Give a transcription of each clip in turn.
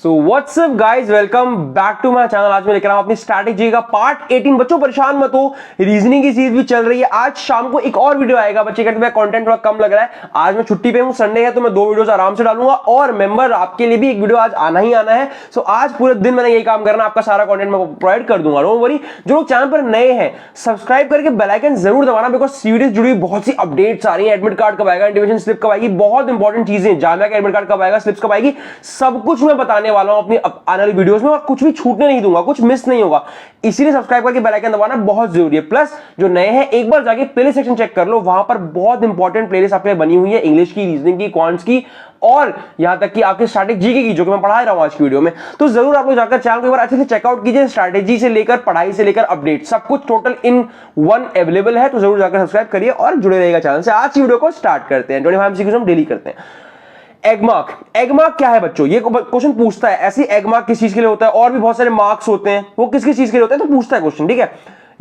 So what's up guys, welcome back to my channel. आज मैं लेकर आया हूं अपनी स्ट्रैटेजी का पार्ट 18। बच्चों परेशान मत हो, रीजनिंग की चीज भी चल रही है। आज शाम को एक और वीडियो आएगा। बच्चे कहते हैं कंटेंट थोड़ा कम लग रहा है, आज मैं छुट्टी पे हूं, संडे है तो मैं 2 वीडियोस आराम से डालूंगा और मेंबर आपके लिए भी एक वीडियो आज आना ही आना है। सो आज पूरे दिन मैंने यही काम करना, आपका सारा कंटेंट मैं प्रोवाइड कर दूंगा। डोंट वरी, जो लोग चैनल पर नए हैं सब्सक्राइब करके बेल आइकन जरूर दबाना, बिकॉज सीरीज जुड़ी हुई बहुत सी अपडेट्स आ रही है। एडमिट कार्ड कब आएगा, इंटीमेशन स्लिप कब आएगी, बहुत इंपॉर्टेंट चीजें, जामिया का एडमिट कार्ड कब आएगा, स्लिप्स कब आएगी, सब कुछ मैं बताने वाला हूं अपनी आने वाली वीडियोस में, और कुछ भी छूटने नहीं दूंगा, कुछ मिस नहीं होगा। इसीलिए सब्सक्राइब करके बेल आइकन दबाना बहुत जरूरी है। प्लस जो नए हैं एक बार जाके प्लेलिस्ट सेक्शन चेक कर लो, वहां पर बहुत इंपॉर्टेंट प्लेलिस्ट आपके लिए बनी हुई है, इंग्लिश की, रीजनिंग की, क्वांट्स की और यहां तक कि आपके स्ट्रैटेजी की, जो कि मैं पढ़ा रहा हूं आज की वीडियो में। तो जरूर आप लोग जाकर चैनल को एक बार अच्छे से चेकआउट कीजिए। स्ट्रैटेजी से लेकर पढ़ाई से लेकर अपडेट सब कुछ टोटल इन वन अवेलेबल है। तो जरूर जाकर सब्सक्राइब करिए और जुड़े रहिएगा चैनल से। आज की वीडियो को स्टार्ट करते हैं। 25 MCQ हम डेली करते हैं। एग मार्क क्या है बच्चों? ये क्वेश्चन पूछता है। ऐसी एग मार्क किस चीज के लिए होता है, और भी बहुत सारे मार्क्स होते हैं, वो किस किस चीज के लिए होते हैं, तो पूछता है क्वेश्चन। ठीक है,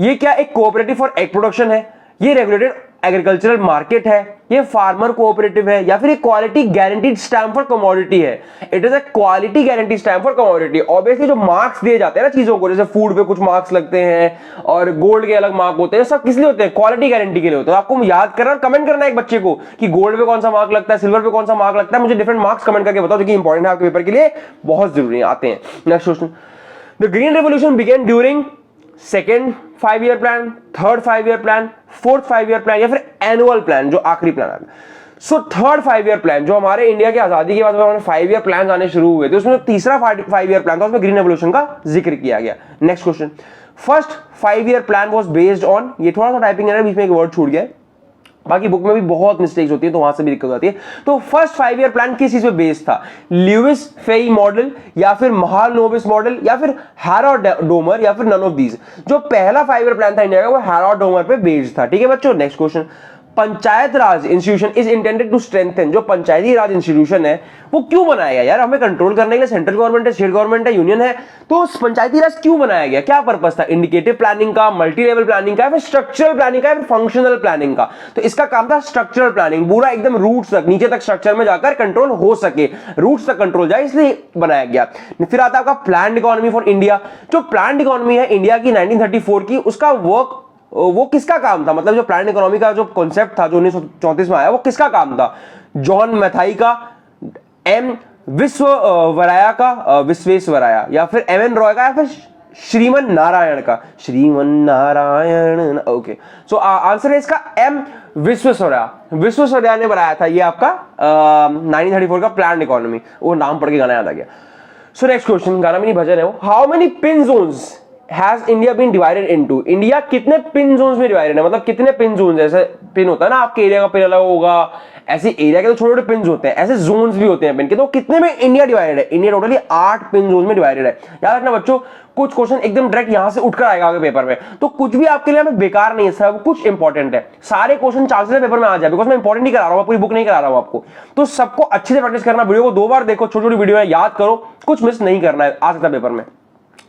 ये क्या एक कोऑपरेटिव फॉर एग प्रोडक्शन है, ये रेगुलेटेड एग्रीकल्चरल मार्केट है, ये फार्मर कोऑपरेटिव है, या फिर ये quality guaranteed stamp for commodity है? It is a quality guarantee stamp for commodity. Obviously जो मार्क्स दिए जाते हैं ना चीजों को, जैसे फूड पे कुछ मार्क्स लगते हैं और गोल्ड के अलग मार्क होते हैं, सब किस लिए होते हैं? क्वालिटी गारंटी के लिए होते हैं। आपको याद करना और कमेंट करना है एक बच्चे को कि गोल्ड पे कौन सा मार्क लगता है, सिल्वर पे कौन सा मार्क लगता है। मुझे डिफरेंट मार्क्स कमेंट करके बताओ, जो कि इंपॉर्टेंट है आपके पेपर के लिए, बहुत जरूरी है। आते हैं next question. The green revolution began during second 5-year plan, third 5-year plan, fourth 5-year plan, या फिर एनुअल प्लान जो आखिरी प्लान आता है? सो थर्ड 5-year प्लान, जो हमारे इंडिया की आजादी के बाद हमारे 5-year प्लान आने शुरू हुए थे, उसमें तीसरा 5-year प्लान था, उसमें ग्रीन रेवोल्यूशन का जिक्र किया गया। Next question. First 5-year plan was based on, ये थोड़ा सा टाइपिंग है, बीच में एक वर्ड छूट गया है, बाकी बुक में भी बहुत मिस्टेक्स होती है तो वहां से भी दिक्कत आती है। तो फर्स्ट 5-year प्लान किस चीज पे बेस्ड था? ल्यूइस फेई मॉडल, या फिर महालनोबिस मॉडल, या फिर हैरोड-डोमर, या फिर नन ऑफ दीज? जो पहला 5-year प्लान था इंडिया का, वो हैरोड-डोमर पे बेस्ड था। ठीक है बच्चों, next question. Panchayat raj institution is intended to strengthen, जो पंचायती राज इंस्टीट्यूशन है वो क्यों बनाया गया? यार हमें कंट्रोल करने के लिए सेंट्रल गवर्नमेंट है, स्टेट गवर्नमेंट है, यूनियन है, तो पंचायती राज क्यों बनाया गया? क्या पर्पस था? इंडिकेटिव प्लानिंग का, मल्टी लेवल प्लानिंग का, फिर स्ट्रक्चरल प्लानिंग का, या फिर फंक्शनल प्लानिंग का? तो इसका काम था स्ट्रक्चरल प्लानिंग, पूरा एकदम रूट्स तक, नीचे तक स्ट्रक्चर में जाकर कंट्रोल हो सके, रूट्स तक कंट्रोल जाए, इसलिए बनाया गया। फिर आता है आपका प्लान्ड इकोनॉमी फॉर इंडिया। जो प्लान्ड इकोनॉमी है इंडिया की 1934 की, उसका वर्क वो किसका काम था? मतलब जो प्लान्ड इकोनॉमी का जो कॉन्सेप्ट था, जो 1934 में आया, वो किसका काम था? जॉन मैथाई का, एम विश्ववराया का, विश्वेश्वराया, या फिर एम.एन. रॉय का, या फिर श्रीमन नारायण का? Shriman Narayan. Okay, so answer है इसका एम विश्वेश्वराया ने बनाया था ये आपका 1934 का प्लान्ड इकोनॉमी। वो नाम पढ़ के गाना याद आ गया। सो नेक्स्ट क्वेश्चन, गाना में नहीं भजन है वो। How many pin zones has India been divided into? India कितने पिन जोन्स में डिवाइडेड है? मतलब कितने पिन जोन्स? जैसे पिन होता है ना, आपके एरिया का पिन अलग होगा, ऐसे एरिया के तो छोटे छोटे पिन होते हैं, ऐसे जोन्स भी होते हैं पिन के। तो कितने में इंडिया डिवाइडेड है? इंडिया टोटली 8 पिन जोन में डिवाइडेड है। याद रखना बच्चों, कुछ क्वेश्चन एकदम डायरेक्ट यहां से उठकर आएगा आगे पेपर में, तो कुछ भी आपके लिए बेकार नहीं है, सब कुछ इंपॉर्टेंट है। सारे क्वेश्चन चांसेस पेपर में आ जाए, बिकॉज मैं इंपॉर्टेंट नहीं करा रहा हूं, पूरी बुक नहीं करा रहा हूं आपको। तो सबको अच्छे से प्रैक्टिस करना, वीडियो को 2 बार देखो, छोटी छोटी वीडियो है, याद करो, कुछ मिस नहीं करना है, आ सकता है पेपर में।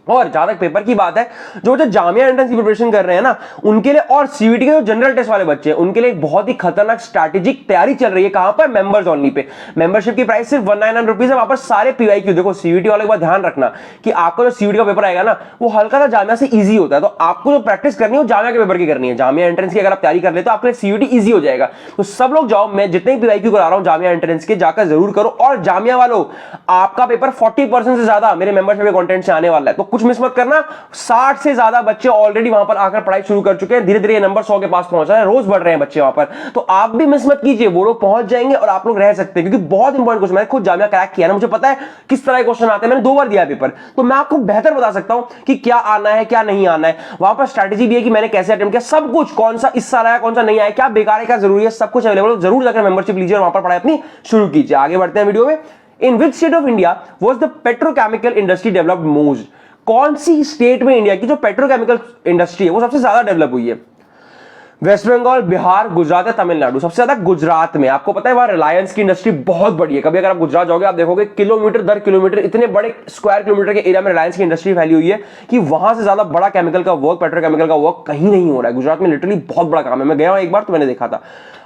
और जहां तक पेपर की बात है, जो जामिया एंट्रेंस की प्रिपरेशन कर रहे हैं ना, उनके लिए, और सीयूईटी के जो जनरल टेस्ट वाले बच्चे हैं, उनके लिए बहुत ही खतरनाक स्ट्रैटेजिक तैयारी चल रही है। कहां पर? Members only pay. मेंबरशिप की प्राइस सिर्फ 199 रुपीज है। वहां पर सारे पीवाईक्यू देखो। सीयूईटी वाले के बाद ध्यान रखना कि आपका जो सीयूईटी का पेपर आएगा ना, वो हल्का सा जामिया से ईजी होता है, तो आपको जो प्रैक्टिस करनी है वो जामिया के पेपर की करनी है। जामिया एंट्रेंस की अगर आप तैयारी कर लेते तो आपके लिए सीयूईटी ईजी हो जाएगा। तो सब लोग जाओ, मैं जितने पीवाईक्यू करा रहा हूं जामिया एंट्रेंस के, जाकर जरूर करो। और जामिया वालों, आपका पेपर 40% से ज्यादा मेरे मेंबरशिप के कंटेंट से आने वाला है, तो कुछ मिस मत करना। 60 से ज्यादा बच्चे ऑलरेडी वहां पर आकर पढ़ाई शुरू कर चुके हैं। धीरे धीरे ये नंबर 100 के पास पहुंच रहा है, रोज बढ़ रहे हैं बच्चे वहां पर। तो आप भी मिस मत कीजिए, वो लोग पहुंच जाएंगे और आप लोग रह सकते हैं, क्योंकि बहुत इंपॉर्टेंट क्वेश्चन, मैंने खुद जामिया क्रैक किया ना, मुझे पता है किस तरह के क्वेश्चन आते हैं, मैंने 2 बार दिया पेपर, तो मैं आपको बेहतर बता सकता हूं कि क्या आना है क्या नहीं आना है। वहां पर स्ट्रैटेजी भी है कि मैंने कैसे अटेम्प्ट किया, सब कुछ, कौन सा इस साल आया, कौन सा नहीं आया, क्या बेकार है, क्या जरूरी है, सब कुछ अवेलेबल। जरूर जाकर मेंबरशिप लीजिए और वहां पर पढ़ाई अपनी शुरू कीजिए। आगे बढ़ते हैं वीडियो में। In which state of India was the petrochemical industry developed most? कौन सी स्टेट में इंडिया की जो पेट्रोकेमिकल इंडस्ट्री है वो सबसे ज्यादा डेवलप हुई है? वेस्ट बंगाल, बिहार, गुजरात या तमिलनाडु? सबसे ज्यादा गुजरात में। आपको पता है वहां रिलायंस की इंडस्ट्री बहुत बड़ी है। कभी अगर आप गुजरात जाओगे, आप देखोगे किलोमीटर दर किलोमीटर, इतने बड़े स्क्वायर किलोमीटर के एरिया में रिलायंस की इंडस्ट्री फैली हुई है कि वहां से ज्यादा बड़ा केमिकल का वर्क, पेट्रोकेमिकल का वर्क कहीं नहीं हो रहा है। गुजरात में लिटरली बहुत बड़ा काम है। मैं गया हूं एक बार, तो मैंने देखा था।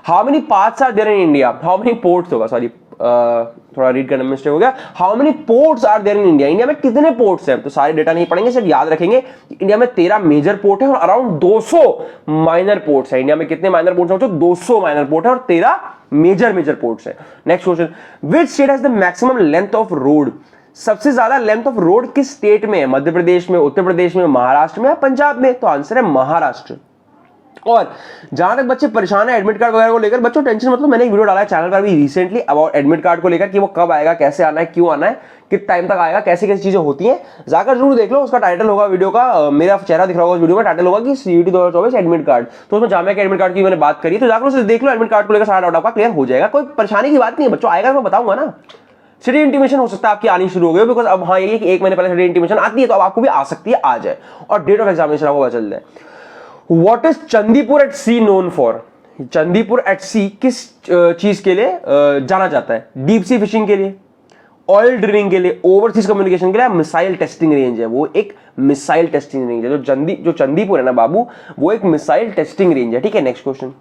How many parts are there in India? How many ports होगा, सॉरी, थोड़ा रीड करने में मिस्टेक हो गया। How many ports are there in India, India में कितने पोर्ट्स हैं? तो सारे डेटा नहीं पढ़ेंगे, सिर्फ याद रखेंगे कि इंडिया में 13 मेजर पोर्ट है और अराउंड 200 माइनर पोर्ट्स है। इंडिया में कितने माइनर पोर्ट्स हैं? 200 माइनर पोर्ट है और 13 मेजर पोर्ट्स है। Next question, which state has the maximum length of road, सबसे ज्यादा लेंथ ऑफ रोड किस स्टेट में है? मध्य प्रदेश में, उत्तर प्रदेश में, महाराष्ट्र में या पंजाब में? तो आंसर है महाराष्ट्र। और जहां तक बच्चे परेशान है एडमिट कार्ड वगैरह को लेकर, बच्चों टेंशन मतलब, मैंने एक वीडियो डाला है चैनल पर भी रिसेंटली अबाउट एडमिट कार्ड को लेकर कि वो कब आएगा, कैसे आना है, क्यों आना है, कितने टाइम तक आएगा, कैसे कैसी चीजें होती हैं, जाकर जरूर देख लो। उसका टाइटल होगा वीडियो का, मेरा चेहरा दिख रहा होगा उस वीडियो में, टाइटल होगा कि सीयूटी 2024 एडमिट कार्ड। तो उसमें जामिया के एडमिट कार्ड की मैंने बात करी, तो जाकर उसे देख लो, एडमिट कार्ड को लेकर सारा डाउट आपका क्लियर हो जाएगा। कोई परेशानी की बात नहीं है बच्चों, आएगा मैं बताऊंगा ना। सिटी इंटीमेशन हो सकता है आपकी आनी शुरू हो गई, बिकॉज अब हाँ ये कि एक महीने पहले सिटी इंटीमेशन आती है, तो अब आपको भी आ सकती है, आ जाए, और डेट ऑफ एग्जामिनेशन आपको पता चल जाए। What is Chandipur at sea known for, Chandipur at sea किस चीज के लिए जाना जाता है? डीप सी फिशिंग के लिए, ऑयल ड्रिलिंग के लिए, ओवरसीज कम्युनिकेशन के लिए, मिसाइल टेस्टिंग रेंज है। वो एक मिसाइल टेस्टिंग रेंज है, जो चंदीपुर है ना बाबू, वो एक मिसाइल टेस्टिंग रेंज है। ठीक है, next question,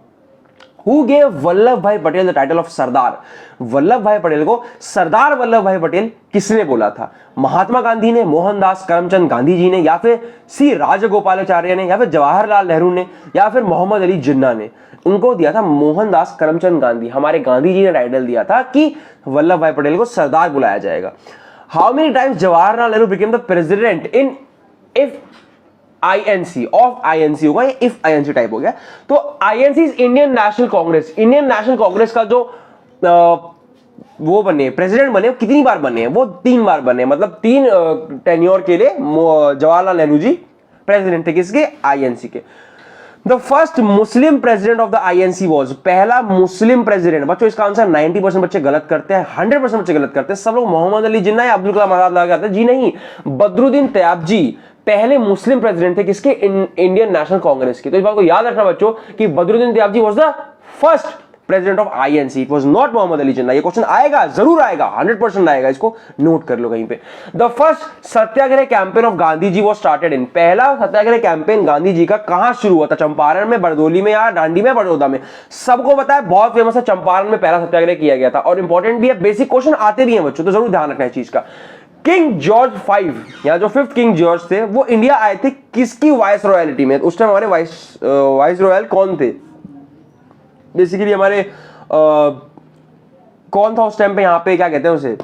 Who gave Vallabh भाई पटेल द टाइटल ऑफ सरदार, वल्लभ भाई पटेल को सरदार वल्लभ भाई पटेल किसने बोला था? महात्मा गांधी ने, मोहनदास करमचंद गांधी जी ने, या फिर सी राजगोपालाचार्य ने, या फिर जवाहरलाल नेहरू ने, या फिर मोहम्मद अली जिन्ना ने? उनको दिया था मोहनदास करमचंद गांधी, हमारे गांधी जी ने टाइटल दिया था कि वल्लभ भाई पटेल को सरदार बुलाया जाएगा। How many times Jawaharlal Nehru became the president in, if INC of INC होगा, ये इफ INC टाइप हो गया। तो INC is Indian national Congress, Indian national Congress का जो वो बने प्रेसिडेंट बने, कितनी बार बने हैं? वो 3 बार बने, मतलब 3 टेन्योर के लिए जवाहरलाल नेहरू जी प्रेसिडेंट थे। किसके? INC के। The first Muslim president of the INC was, पहला मुस्लिम प्रेसिडेंट। बच्चों इसका आंसर 90% बच्चे गलत करते हैं, 100% बच्चे गलत करते हैं। सब लोग मोहम्मद अली जिन्ना या अब्दुल कलाम आजाद लगा करते हैं, जी नहीं, बदरुद्दीन तैयब जी पहले मुस्लिम प्रेसिडेंट थे। किसके? इंडियन नेशनल कांग्रेस के। तो इस बात को याद रखना बच्चों कि Badruddin Tyab ji was the first president of INC, it was not Mohammad Ali Jinnah. ये क्वेश्चन आएगा, जरूर आएगा, 100% आएगा, इसको नोट कर लो कहीं पे। The first Satyagraha campaign of Gandhi ji was started in, पहला सत्याग्रह कैंपेन गांधी जी का कहां शुरू हुआ था? चंपारण में, बरदोली में, या दांडी में, बड़ौदा में? सबको पता है, बहुत फेमस है, चंपारण में पहला सत्याग्रह किया गया था। और इंपॉर्टेंट भी है, बेसिक क्वेश्चन आते भी हैं बच्चों, तो जरूर ध्यान रखना है चीज का। किंग जॉर्ज 5 या जो 5th किंग जॉर्ज थे, वो इंडिया आए थे किसकी वाइस रॉयलिटी में? उस टाइम हमारे वाइस रॉयल कौन थे? बेसिकली हमारे कौन था उस टाइम पे, यहाँ पे क्या कहते हैं उसे,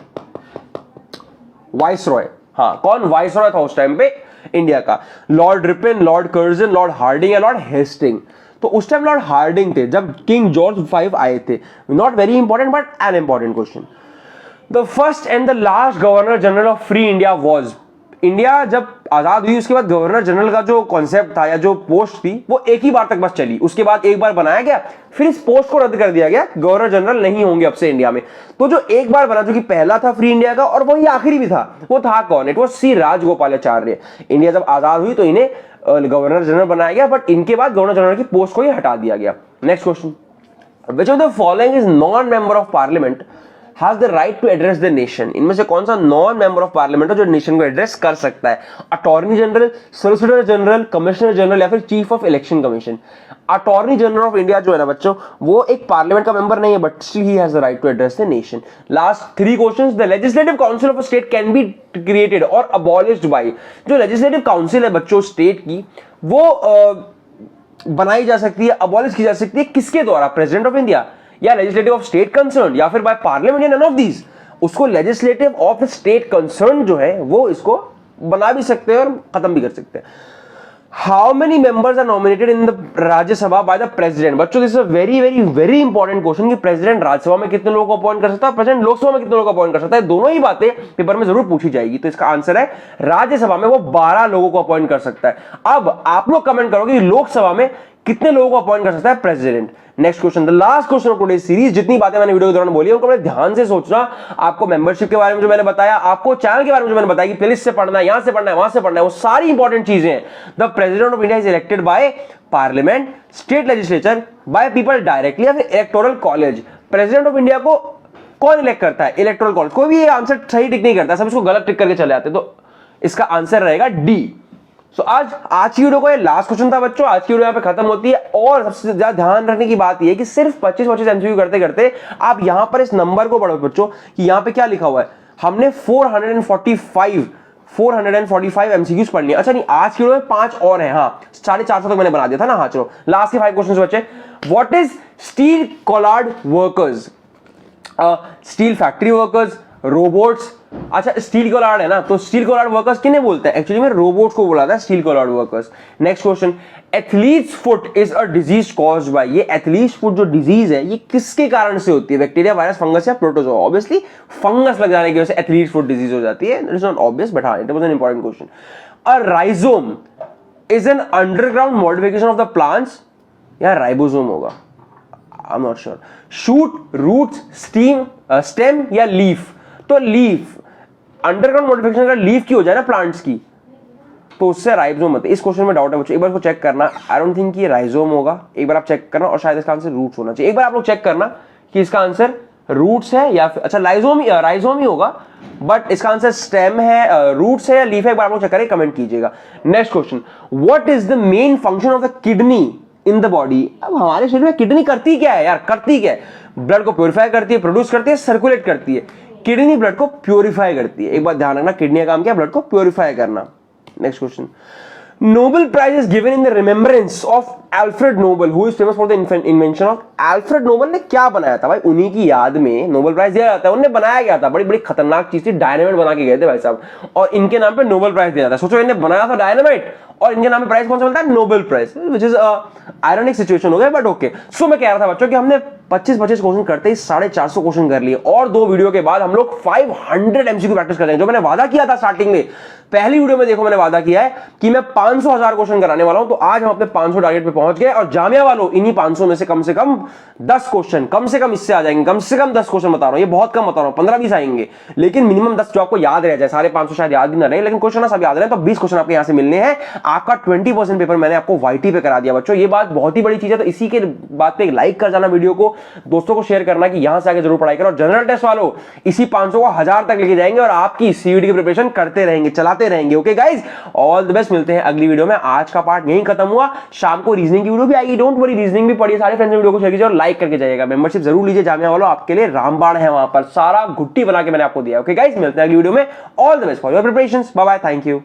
वाइस रॉय। हाँ, कौन वाइस रॉय था उस टाइम पे इंडिया का? Lord Ripon, Lord Curzon, Lord Hardinge या लॉर्ड हेस्टिंग? तो उस टाइम लॉर्ड हार्डिंग थे जब किंग जॉर्ज 5 आए थे। Not very important but N important question. The first and the last governor general of free India was, India जब आजाद हुई उसके बाद गवर्नर जनरल का जो कॉन्सेप्ट था या जो पोस्ट थी, वो एक ही बार तक बस चली। उसके बाद एक बार बनाया गया, फिर इस पोस्ट को रद्द कर दिया गया, गवर्नर जनरल नहीं होंगे अब से इंडिया में। तो जो एक बार बना, जो कि पहला था फ्री इंडिया का और वही आखिरी भी था, वो था कौन? It was C Rajagopalachari. India जब आजाद हुई तो इन्हें गवर्नर जनरल बनाया गया, बट इनके बाद गवर्नर जनरल की पोस्ट को ही हटा दिया गया। Next question, which of the following is non member of parliament has the right to address the nation? इनमें से कौन सा नॉन मेंबर ऑफ पार्लियामेंट है जो नेशन को एड्रेस कर सकता है? Attorney general, solicitor general, commissioner general या फिर chief of election commission? Attorney general of India जो है ना बच्चों, वो एक पार्लियामेंट का मेंबर नहीं है, but still he has the right to address the nation. Last 3 questions, the legislative council of a state can be created और अबॉलिश्ड बाय, जो लेजिस्लेटिव काउंसिल है बच्चों स्टेट की, वो बनाई जा सकती है, अबॉलिश की जा सकती है, किसके द्वारा? प्रेसिडेंट ऑफ इंडिया या लेजिस्लेटिव ऑफ स्टेट कंसर्न या फिर बाय पार्लियामेंट, या नन ऑफ दीज? उसको लेजिस्लेटिव ऑफ स्टेट कंसर्न जो है वो इसको बना भी सकते हैं और खत्म भी कर सकते हैं। How many members are nominated in the Rajya Sabha by the president? बच्चों this is a very very very important question कि प्रेसिडेंट राज्यसभा में कितने लोगों को अपॉइंट कर सकता है, प्रेसिडेंट लोकसभा में कितने लोगों को अपॉइंट कर सकता है? दोनों ही बातें पेपर में जरूर पूछी जाएगी। तो इसका आंसर है राज्यसभा में वो 12 लोगों को अपॉइंट कर सकता है। अब आप लोग कमेंट करोगे लोकसभा में कितने लोगों को अपॉइंट कर सकता है president? Next question, the last question of today series. जितनी बातें मैंने वीडियो के दौरान बोली उनको बड़े ध्यान से सोचना। आपको मेंबरशिप के बारे में जो मैंने बताया, आपको चैनल के बारे में जो मैंने बताया कि प्लेलिस्ट से पढ़ना है, यहां से पढ़ना है, वहां से पढ़ना है, वो सारी इंपॉर्टेंट चीजें हैं। The president of India is elected by parliament, state legislature, by people directly या फिर electoral college? President of India को कौन इलेक्ट करता है? Electoral college. कोई भी ये आंसर सही टिक नहीं करता, सब इसको गलत टिक करके चले आते। तो इसका आंसर रहेगा डी, आज की वीडियो का ये लास्ट क्वेश्चन था बच्चों। आज की वीडियो यहाँ पे खत्म होती है। और सबसे ज्यादा ध्यान रखने की बात ये है कि सिर्फ 25 एमसीक्यू करते करते आप यहां पर इस नंबर को पढ़ो बच्चों कि यहां पे क्या लिखा हुआ है। हमने 445 एमसीक्यूज पढ़ लिया। अच्छा नहीं, आज की वीडियो में 5 और हैं। हाँ, 450 तक मैंने बना दिया था ना। हाँ चलो, लास्ट के 5 क्वेश्चन बचे। What is steel collared workers? Steel factory workers, robots. अच्छा, स्टील कोलार्ड है ना, तो स्टील कोलार्ड वर्कर्स किन्हें बोलते हैं? एक्चुअली में रोबोट्स को बोला था steel collared workers. Next question, athletes foot is a disease caused by. ये एथलीट्स फुट जो डिजीज है ये किसके कारण से होती है? बैक्टीरिया, वायरस, फंगस या प्रोटोजोआ? ऑब्वियसली फंगस लग जाने की वजह से एथलीट्स फुट डिजीज हो जाती है। It is not obvious but हाँ, it was an important question. A rhizome is an underground modification of the plants, या राइबोसोम होगा, I am not sure. Shoot, roots, stem या लीफ? तो leaf, underground modification का leaf की हो जाए ना प्लांट्स की, तो उससे राइबोसोम होता है। इस क्वेश्चन में डाउट है बच्चों, एक बार इसको चेक करना। आई डोंट थिंक ये राइजोम होगा, एक बार आप चेक करना। और शायद इसका आंसर रूट्स होना चाहिए। एक बार आप लोग चेक करना कि इसका आंसर रूट्स है या फिर, अच्छा राइजोम ही होगा, बट इसका आंसर स्टेम है, रूट्स है या लीफ है, एक बार आप लोग चेक करें, कमेंट कीजिएगा। Next question, what is the main function of the kidney in the body? अब हमारे शरीर में किडनी करती क्या है यार? करती क्या है? ब्लड को प्योरीफाई करती है, प्रोड्यूस करती है, सर्कुलेट करती है। किडनी ब्लड को प्योरीफाई करती है। एक बात ध्यान रखना, किडनी का काम क्या है? ब्लड को प्योरीफाई करना। Next question, Nobel prize is given in the remembrance of Alfred Nobel who is famous for the invention of. Alfred Nobel ने क्या बनाया था भाई? उन्हीं की याद में नोबेल प्राइज दिया जाता है। उन्होंने बनाया गया था, बड़ी बड़ी खतरनाक चीज थी, डायनामाइट बना के गए थे भाई साहब, और इनके नाम पे नोबेल प्राइज दिया जाता है। सोचो, इन्हें बनाया था डायनामाइट और इनके नाम पे प्राइज कौन सा मिलता है? Nobel prize, which is ironic situation हो गया, बट ओके। सो मैं कह रहा था बच्चों कि हमने 25 क्वेश्चन करते ही 450 क्वेश्चन कर लिए, और 2 वीडियो के बाद हम लोग 500 एमसीक्यू प्रैक्टिस करेंगे। जो मैंने वादा किया था स्टार्टिंग में, पहली वीडियो में देखो मैंने वादा किया है कि मैं 500,000 क्वेश्चन कराने वाला हूं। तो आज हम अपने 500 टारगेट पे पहुंच गए, और जामिया वालों इन्हीं 500 में से कम 10 क्वेश्चन, कम से कम इससे आ जाएंगे। कम से कम 10 क्वेश्चन बता रहा हूं, ये बहुत कम बता रहा हूं, 15-20 आएंगे, लेकिन मिनिमम 10 जो आपको याद रह जाए। सारे 500 शायद याद भी ना रहे, लेकिन क्वेश्चन सब याद रहे, तो 20 क्वेश्चन आपके यहां से मिलने हैं। आपका 20% पेपर मैंने आपको वाईटी पे करा दिया बच्चों। ये बात बहुत ही बड़ी चीज है। तो इसी के बात पे एक लाइक कर जाना, वीडियो को दोस्तों को शेयर करना कि यहां से आगे जरूर पढ़ाई करो। और जनरल टेस्ट वालों इसी 500 को 1000 तक लेके जाएंगे, और आपकी सीयूटी की प्रिपरेशन करते रहेंगे, चलाते रहेंगे। Okay guys, all the best. मिलते हैं अगली वीडियो में। आज का पार्ट यहीं खत्म हुआ। शाम को रीजनिंग की वीडियो भी आएगी, डोंट वरी। रीजनिंग भी पढ़िए, सारे फ्रेंड्स वीडियो को शेयर कीजिए और लाइक करके जाइएगा। मेंबरशिप जरूर लीजिए जामिया वालों, आपके लिए रामबाण है वहां पर, सारा घुट्टी बना के मैंने आपको दिया। ओके गाइज, मिलते हैं अगली वीडियो में। All the best for your preparations. Bye bye, thank you.